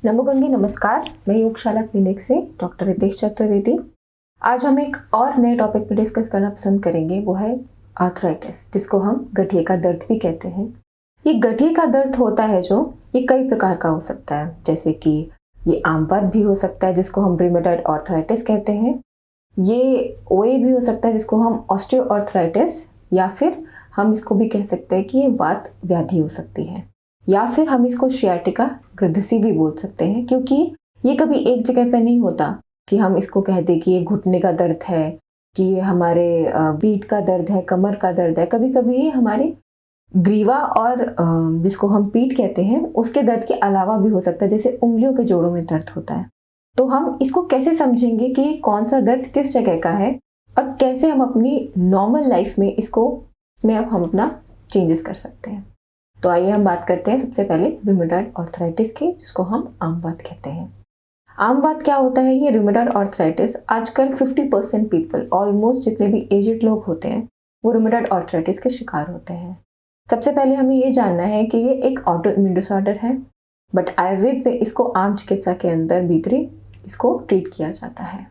नमो गंगे नमस्कार। मैं योगशाला क्लिनिक से डॉक्टर रितेश चतुर्वेदी। आज हम एक और नए टॉपिक पर डिस्कस करना पसंद करेंगे, वो है आर्थराइटिस, जिसको हम गठिए का दर्द भी कहते हैं। ये गठिए का दर्द होता है जो ये कई प्रकार का हो सकता है, जैसे कि ये आमवात भी हो सकता है जिसको हम रूमेटॉइड आर्थराइटिस कहते हैं। ये ओए भी हो सकता है जिसको हम ऑस्टियोआर्थराइटिस, या फिर हम इसको भी कह सकते हैं कि ये वात व्याधि हो सकती है, या फिर हम इसको शियाटिका ग्रंथिसी भी बोल सकते हैं, क्योंकि ये कभी एक जगह पे नहीं होता कि हम इसको कह दें कि ये घुटने का दर्द है, कि ये हमारे पीठ का दर्द है, कमर का दर्द है। कभी कभी ये हमारे ग्रीवा और जिसको हम पीठ कहते हैं उसके दर्द के अलावा भी हो सकता है, जैसे उंगलियों के जोड़ों में दर्द होता है। तो हम इसको कैसे समझेंगे कि कौन सा दर्द किस जगह का है और कैसे हम अपनी नॉर्मल लाइफ में इसको अब हम अपना चेंजेस कर सकते हैं। तो आइए हम बात करते हैं सबसे पहले रूमेटॉइड आर्थराइटिस की, जिसको हम आमवात कहते हैं। आमवात क्या होता है? ये रूमेटॉइड आर्थराइटिस आजकल 50% पीपल, ऑलमोस्ट जितने भी एजेड लोग होते हैं वो रूमेटॉइड आर्थराइटिस के शिकार होते हैं। सबसे पहले हमें ये जानना है कि ये एक ऑटो इम्यून डिसऑर्डर है, बट आयुर्वेद में इसको आम चिकित्सा के अंदर भीतरी इसको ट्रीट किया जाता है।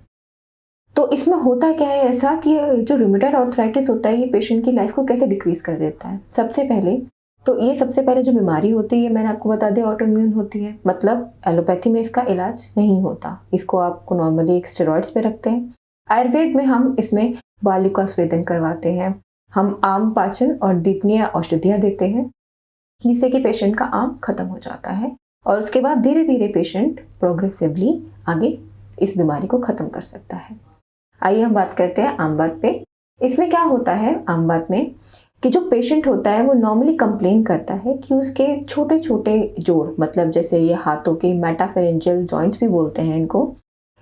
तो इसमें होता क्या है ऐसा कि जो रूमेटॉइड आर्थराइटिस होता है ये पेशेंट की लाइफ को कैसे डिक्रीज कर देता है? सबसे पहले जो बीमारी होती है, मैंने आपको बता दिया, ऑटो इम्यून होती है। मतलब एलोपैथी में इसका इलाज नहीं होता, इसको आपको नॉर्मली एक स्टेरॉइड्स पे रखते हैं। आयुर्वेद में हम इसमें बालू का स्वेदन करवाते हैं, हम आम पाचन और दीपनीय औषधियाँ देते हैं, जिससे कि पेशेंट का आम खत्म हो जाता है और उसके बाद धीरे धीरे पेशेंट प्रोग्रेसिवली आगे इस बीमारी को खत्म कर सकता है। आइए हम बात करते हैं आमवात पे। इसमें क्या होता है आमवात में कि जो पेशेंट होता है वो नॉर्मली कंप्लेन करता है कि उसके छोटे छोटे जोड़, मतलब जैसे ये हाथों के मेटाफेरेंजियल जॉइंट्स भी बोलते हैं इनको,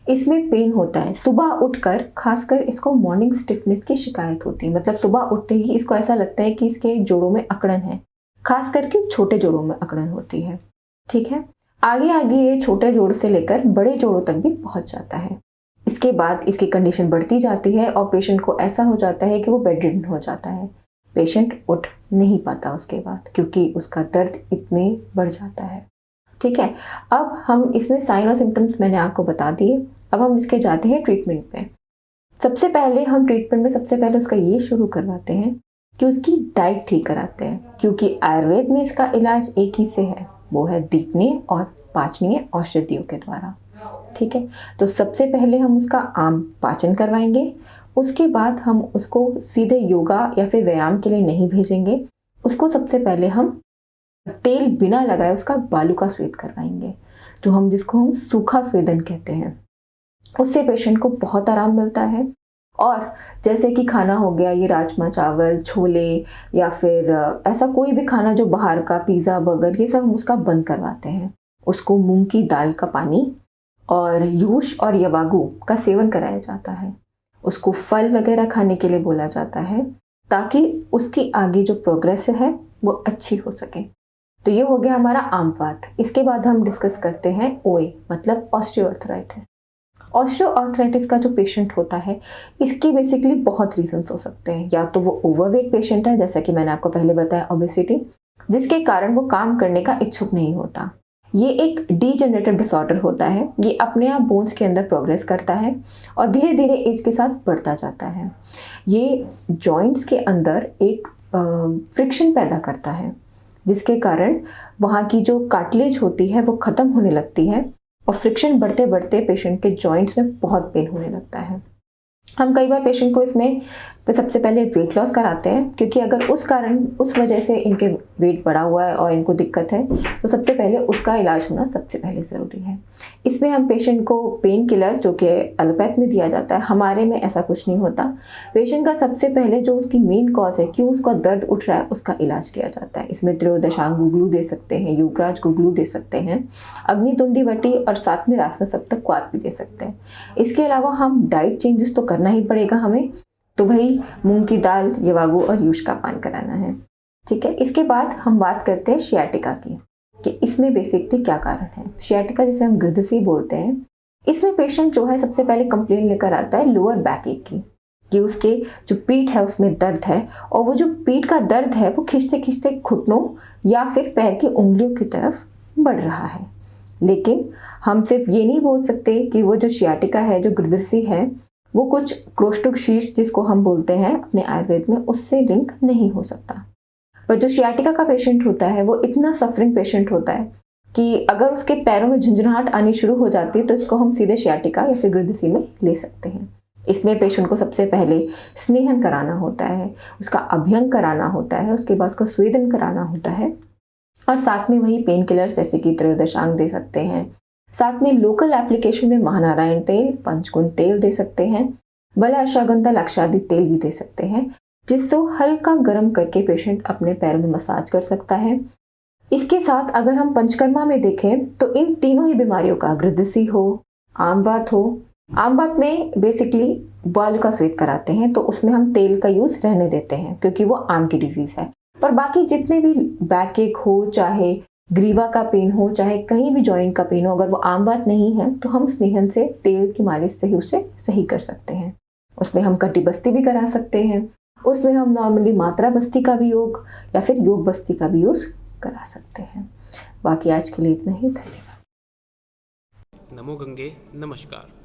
इसमें पेन होता है। सुबह उठकर खासकर इसको मॉर्निंग स्टिफनेस की शिकायत होती है। मतलब सुबह उठते ही इसको ऐसा लगता है कि इसके जोड़ों में अकड़न है, खास करके छोटे जोड़ों में अकड़न होती है। ठीक है, आगे आगे ये छोटे जोड़ से लेकर बड़े जोड़ों तक भी पहुंच जाता है। इसके बाद इसकी कंडीशन बढ़ती जाती है और पेशेंट को ऐसा हो जाता है कि वो बेड रिडन हो जाता है। पेशेंट उठ नहीं पाता उसके बाद, क्योंकि उसका दर्द इतने बढ़ जाता है। ठीक है, अब हम इसमें साइन और सिम्टम्स मैंने आपको बता दिए। अब हम इसके जाते हैं ट्रीटमेंट पे। सबसे पहले हम ट्रीटमेंट में उसका ये शुरू करवाते हैं कि उसकी डाइट ठीक कराते हैं, क्योंकि आयुर्वेद में इसका इलाज एक ही से है, वो है दीपनीय और पाचनीय औषधियों के द्वारा। ठीक है, तो सबसे पहले हम उसका आम पाचन करवाएंगे। उसके बाद हम उसको सीधे योगा या फिर व्यायाम के लिए नहीं भेजेंगे। उसको सबसे पहले हम तेल बिना लगाए उसका बालू का स्वेद करवाएंगे, जिसको हम सूखा स्वेदन कहते हैं। उससे पेशेंट को बहुत आराम मिलता है। और जैसे कि खाना हो गया, ये राजमा चावल, छोले, या फिर ऐसा कोई भी खाना जो बाहर का, पिज़्ज़ा, बर्गर, ये सब हम उसका बंद करवाते हैं। उसको मूंग की दाल का पानी और यूश और यवागु का सेवन कराया जाता है। उसको फल वगैरह खाने के लिए बोला जाता है, ताकि उसकी आगे जो प्रोग्रेस है वो अच्छी हो सके। तो ये हो गया हमारा आमवात। इसके बाद हम डिस्कस करते हैं ओए, मतलब ऑस्टियोआर्थराइटिस। ऑस्टियोआर्थराइटिस का जो पेशेंट होता है, इसकी बेसिकली बहुत रीजंस हो सकते हैं। या तो वो ओवरवेट पेशेंट है, जैसा कि मैंने आपको पहले बताया, ओबेसिटी, जिसके कारण वो काम करने का इच्छुक नहीं होता। ये एक डीजेनरेटिव डिसऑर्डर होता है, ये अपने आप बोन्स के अंदर प्रोग्रेस करता है और धीरे धीरे एज के साथ बढ़ता जाता है। ये जॉइंट्स के अंदर एक फ्रिक्शन पैदा करता है, जिसके कारण वहाँ की जो कार्टिलेज होती है वो ख़त्म होने लगती है और फ्रिक्शन बढ़ते बढ़ते पेशेंट के जॉइंट्स में बहुत पेन होने लगता है। हम कई बार पेशेंट को इसमें सबसे पहले वेट लॉस कराते हैं, क्योंकि अगर उस वजह से इनके वेट बढ़ा हुआ है और इनको दिक्कत है, तो सबसे पहले उसका इलाज होना सबसे पहले ज़रूरी है। इसमें हम पेशेंट को पेन किलर, जो कि एलोपैथ में दिया जाता है, हमारे में ऐसा कुछ नहीं होता। पेशेंट का सबसे पहले जो उसकी मेन कॉज है, क्यों उसका दर्द उठ रहा है, उसका इलाज किया जाता है। इसमें त्रयोदशांग गुगलू दे सकते हैं, युवराज गुगलू दे सकते हैं, अग्नितुंडी वटी और साथ में रासना सप्तक क्वाथ भी दे सकते हैं। इसके अलावा हम डाइट चेंजेस तो करना ही पड़ेगा हमें, तो वही मूंग की दाल, यवागु और यूश का पान कराना है। ठीक है, इसके बाद हम बात करते हैं शियाटिका की, कि इसमें बेसिकली क्या कारण है। शियाटिका जिसे हम ग्रंथिसी बोलते हैं, इसमें पेशेंट जो है सबसे पहले कंप्लेन लेकर आता है लोअर बैक एक की, कि उसके जो पीठ है उसमें दर्द है, और वो जो पीठ का दर्द है वो खींचते खींचते घुटनों या फिर पैर की उंगलियों की तरफ बढ़ रहा है। लेकिन हम सिर्फ ये नहीं बोल सकते कि वो जो शियाटिका है, जो ग्रदृषि है, वो कुछ क्रोष्टुक शीर्ष जिसको हम बोलते हैं अपने आयुर्वेद में, उससे लिंक नहीं हो सकता। पर जो शियाटिका का पेशेंट होता है वो इतना सफरिंग पेशेंट होता है कि अगर उसके पैरों में झुंझुनाहट आनी शुरू हो जाती है तो इसको हम सीधे शियाटिका या फिर ग्रदृषि में ले सकते हैं। इसमें पेशेंट को सबसे पहले स्नेहन कराना होता है, उसका अभ्यंग कराना होता है, उसके बाद उसका स्वेदन कराना होता है और साथ में वही पेन किलर्स जैसे कि त्रयोदशांग दे सकते हैं। साथ में लोकल एप्लीकेशन में महानारायण तेल, पंचकुंद तेल दे सकते हैं, बला अश्वगंधा लक्षादि तेल भी दे सकते हैं, जिससे हल्का गर्म करके पेशेंट अपने पैरों में मसाज कर सकता है। इसके साथ अगर हम पंचकर्मा में देखें तो इन तीनों ही बीमारियों का, ग्रदृषि हो, आम बात हो, आम बात में बेसिकली बाल का स्वेद कराते हैं तो उसमें हम तेल का यूज रहने देते हैं क्योंकि वो आम की डिजीज है। पर बाकी जितने भी बैक एक हो, चाहे ग्रीवा का पेन हो, चाहे कहीं भी जॉइंट का पेन हो, अगर वो आम बात नहीं है तो हम स्नेहन से तेल की मालिश से ही उसे सही कर सकते हैं। उसमें हम कटी बस्ती भी करा सकते हैं, उसमें हम नॉर्मली मात्रा बस्ती का भी योग या फिर योग बस्ती का भी यूज करा सकते हैं। बाकी आज के लिए इतना ही, धन्यवाद। नमो गंगे, नमस्कार।